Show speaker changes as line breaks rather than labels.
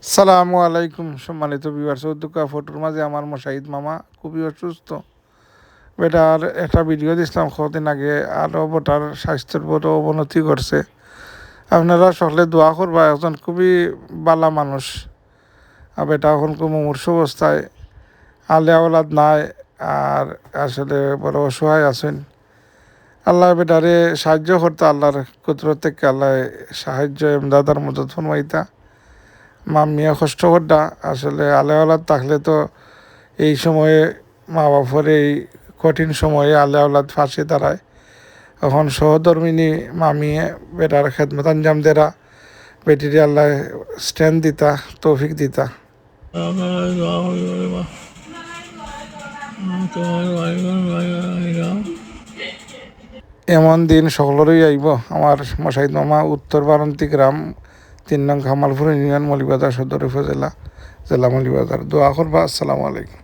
সালামু আলাইকুম সম্মানিত ভিউয়ার্স। উদ্যোক্তা ফটোর মাঝে আমার মশাহিদ মামা খুবই অসুস্থ। বেটার একটা ভিডিও দিছিলাম কদিন আগে, আরও বেটার স্বাস্থ্যের বড় অবনতি করছে। আপনারা সকলে দোয়া করবা, একজন খুবই বালা মানুষ। আর বেটা এখন খুব মুমূর্ষ অবস্থায়, আলে আওলাদ নাই, আর আসলে বড় অসহায় আছেন। আল্লাহ বেটারে সাহায্য করতে, আল্লাহর কুদরত থেকে আল্লাহ সাহায্য এমদাদার মদত ফরমাইতা। মিয়া কষ্ট করডা আসলে আলেওয়ালাদ থাকলে তো এই সময়ে মা বাপর এই কঠিন সময়ে আলেওয়ালাদ ফাঁসে দাঁড়ায়। এখন সহধর্মিনী মামিয়ে বেটার খেদমত আঞ্জাম দেরা, বেটিরে আল্লাহ স্ট্যান্ড দিতা, তৌফিক দিতা। এমন দিন সকলেরই আইব। আমার মশাহিদ মামা উত্তর বারান্তি গ্রাম ৩ নং কামালপুর ইউনিয়ন, মৌলভীবাজার সদর উপজেলা, জেলা মৌলভীবাজার। দোয়া করবা। আসসালামু আলাইকুম।